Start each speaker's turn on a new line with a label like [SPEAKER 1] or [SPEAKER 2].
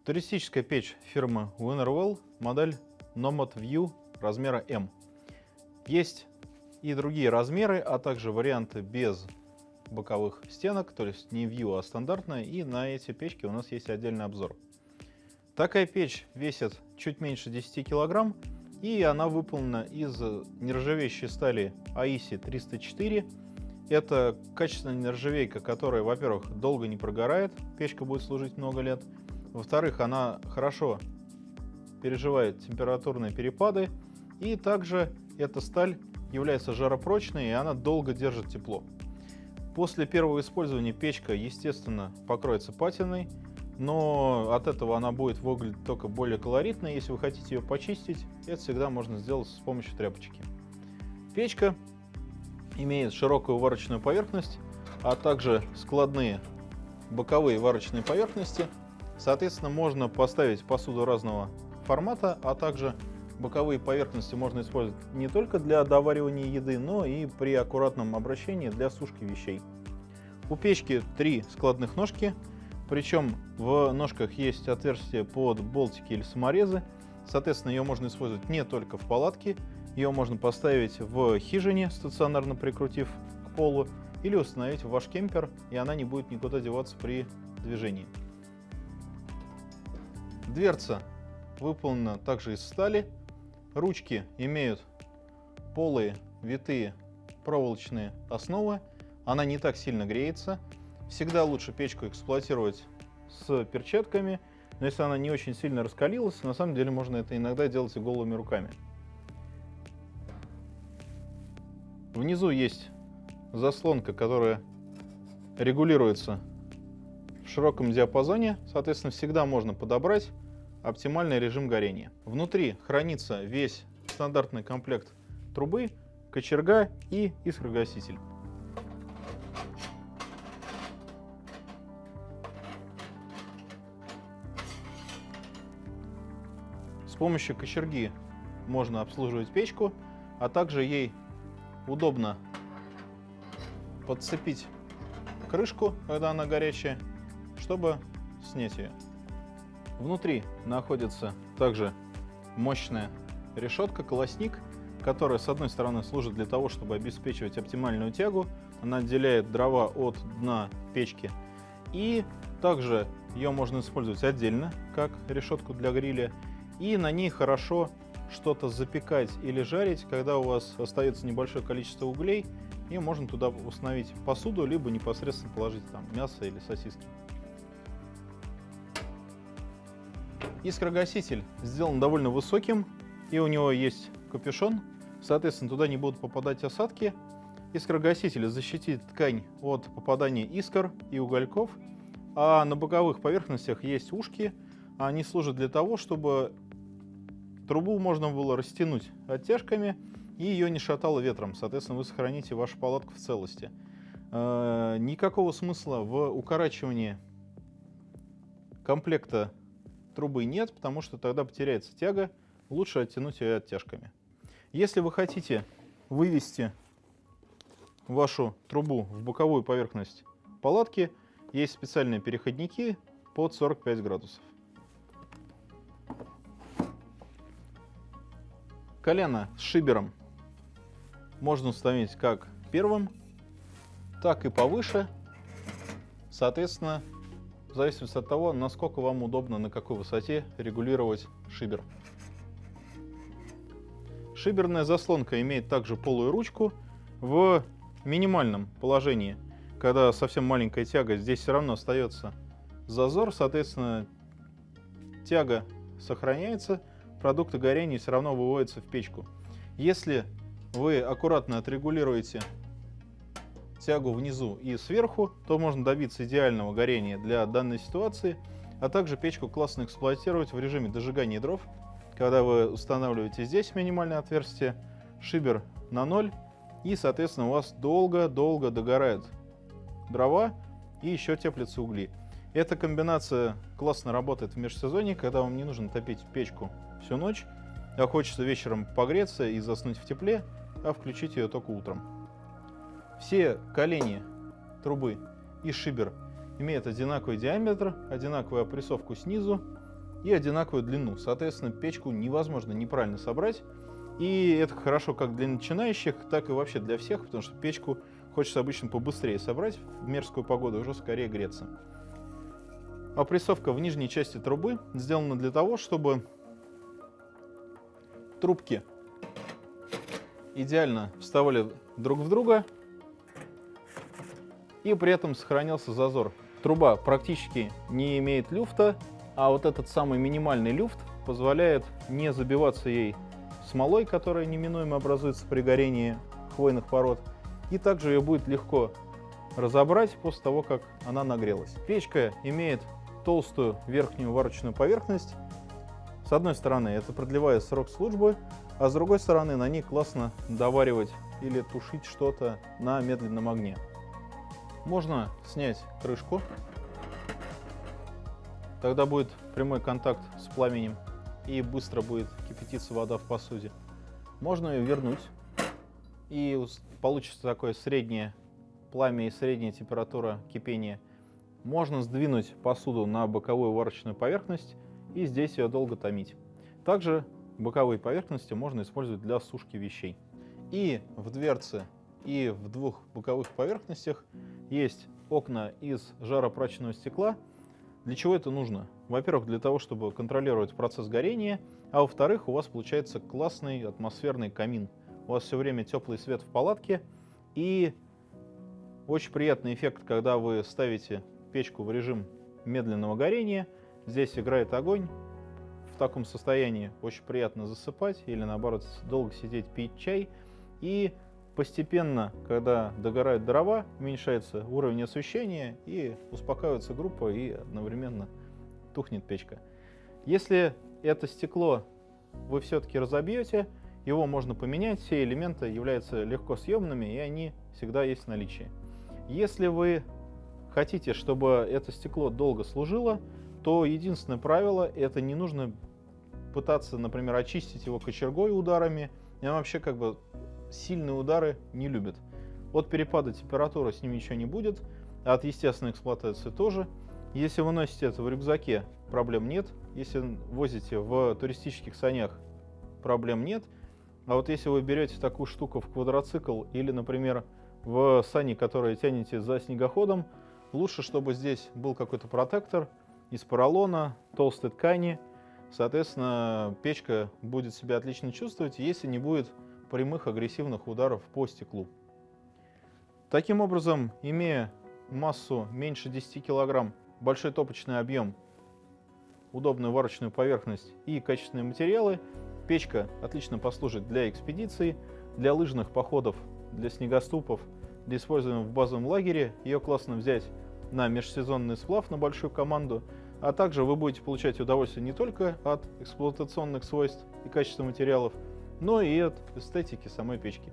[SPEAKER 1] Туристическая печь фирмы Winnerwell, модель Nomad View размера M. Есть и другие размеры, а также варианты без боковых стенок, то есть не View, а стандартная, и на эти печки у нас есть отдельный обзор. Такая печь весит чуть меньше 10 кг, и она выполнена из нержавеющей стали AISI 304. Это качественная нержавейка, которая, во-первых, долго не прогорает, печка будет служить много лет. Во-вторых, она хорошо переживает температурные перепады. И также эта сталь является жаропрочной, и она долго держит тепло. После первого использования печка, естественно, покроется патиной, но от этого она будет выглядеть только более колоритно. Если вы хотите ее почистить, это всегда можно сделать с помощью тряпочки. Печка имеет широкую варочную поверхность, а также складные боковые варочные поверхности. Соответственно, можно поставить посуду разного формата, а также боковые поверхности можно использовать не только для доваривания еды, но и при аккуратном обращении для сушки вещей. У печки 3 складных ножки, причем в ножках есть отверстия под болтики или саморезы. Соответственно, ее можно использовать не только в палатке, ее можно поставить в хижине, стационарно прикрутив к полу, или установить в ваш кемпер, и она не будет никуда деваться при движении. Дверца выполнена также из стали. Ручки имеют полые, витые, проволочные основы. Она не так сильно греется. Всегда лучше печку эксплуатировать с перчатками, но если она не очень сильно раскалилась, на самом деле можно это иногда делать и голыми руками. Внизу есть заслонка, которая регулируется в широком диапазоне, соответственно, всегда можно подобрать оптимальный режим горения. Внутри хранится весь стандартный комплект трубы, кочерга и искрогаситель. С помощью кочерги можно обслуживать печку, а также ей удобно подцепить крышку, когда она горячая, чтобы снять ее. Внутри находится также мощная решетка, колосник, которая с одной стороны служит для того, чтобы обеспечивать оптимальную тягу. Она отделяет дрова от дна печки. И также ее можно использовать отдельно, как решетку для гриля. И на ней хорошо что-то запекать или жарить, когда у вас остается небольшое количество углей, и можно туда установить посуду, либо непосредственно положить там мясо или сосиски. Искрогаситель сделан довольно высоким, и у него есть капюшон, соответственно, туда не будут попадать осадки. Искрогаситель защитит ткань от попадания искр и угольков, а на боковых поверхностях есть ушки. Они служат для того, чтобы трубу можно было растянуть оттяжками, и ее не шатало ветром. Соответственно, вы сохраните вашу палатку в целости. Никакого смысла в укорачивании комплекта трубы нет, потому что тогда потеряется тяга. Лучше оттянуть ее оттяжками. Если вы хотите вывести вашу трубу в боковую поверхность палатки, есть специальные переходники под 45 градусов. Колено с шибером можно установить как первым, так и повыше, соответственно, в зависимости от того, насколько вам удобно, на какой высоте регулировать шибер. Шиберная заслонка имеет также полую ручку. В минимальном положении, когда совсем маленькая тяга, здесь все равно остается зазор, соответственно, тяга сохраняется, продукты горения все равно выводятся в печку. Если вы аккуратно отрегулируете тягу внизу и сверху, то можно добиться идеального горения для данной ситуации, а также печку классно эксплуатировать в режиме дожигания дров, когда вы устанавливаете здесь минимальное отверстие, шибер на 0, и, соответственно, у вас долго-долго догорают дрова и еще теплятся угли. Эта комбинация классно работает в межсезонье, когда вам не нужно топить печку всю ночь, а хочется вечером погреться и заснуть в тепле, а включить ее только утром. Все колени трубы и шибер имеют одинаковый диаметр, одинаковую опрессовку снизу, и одинаковую длину. Соответственно, печку невозможно неправильно собрать. И это хорошо как для начинающих, так и вообще для всех, потому что печку хочется обычно побыстрее собрать, в мерзкую погоду уже скорее греться. Опрессовка в нижней части трубы сделана для того, чтобы трубки идеально вставали друг в друга и при этом сохранялся зазор. Труба практически не имеет люфта, а вот этот самый минимальный люфт позволяет не забиваться ей смолой, которая неминуемо образуется при горении хвойных пород, и также ее будет легко разобрать после того, как она нагрелась. Печка имеет толстую верхнюю варочную поверхность. С одной стороны это продлевает срок службы, а с другой стороны на ней классно доваривать или тушить что-то на медленном огне. Можно снять крышку, тогда будет прямой контакт с пламенем и быстро будет кипятиться вода в посуде. Можно ее вернуть, и получится такое среднее пламя и средняя температура кипения. Можно сдвинуть посуду на боковую варочную поверхность и здесь ее долго томить. Также боковые поверхности можно использовать для сушки вещей. И в дверце, и в двух боковых поверхностях есть окна из жаропрочного стекла. Для чего это нужно? Во-первых, для того, чтобы контролировать процесс горения, а во-вторых, у вас получается классный атмосферный камин. У вас все время теплый свет в палатке, и очень приятный эффект, когда вы ставите печку в режим медленного горения. Здесь играет огонь. В таком состоянии очень приятно засыпать или наоборот долго сидеть, пить чай. И постепенно, когда догорают дрова, уменьшается уровень освещения и успокаивается группа, и одновременно тухнет печка. Если это стекло вы все-таки разобьете, его можно поменять, все элементы являются легко съемными, и они всегда есть в наличии. Если вы хотите, чтобы это стекло долго служило, то единственное правило — это не нужно пытаться, например, очистить его кочергой ударами. И вообще как бы сильные удары не любят. От перепада температуры с ним ничего не будет, а от естественной эксплуатации тоже. Если вы носите это в рюкзаке, проблем нет. Если возите в туристических санях, проблем нет. А вот если вы берете такую штуку в квадроцикл или, например, в сани, которые тянете за снегоходом, лучше, чтобы здесь был какой-то протектор из поролона, толстой ткани. Соответственно, печка будет себя отлично чувствовать, если не будет прямых агрессивных ударов по стеклу. Таким образом, имея массу меньше 10 кг, большой топочный объем, удобную варочную поверхность и качественные материалы, печка отлично послужит для экспедиций, для лыжных походов, для снегоступов, для использования в базовом лагере. Ее классно взять на межсезонный сплав на большую команду, а также вы будете получать удовольствие не только от эксплуатационных свойств и качества материалов, но и от эстетики самой печки.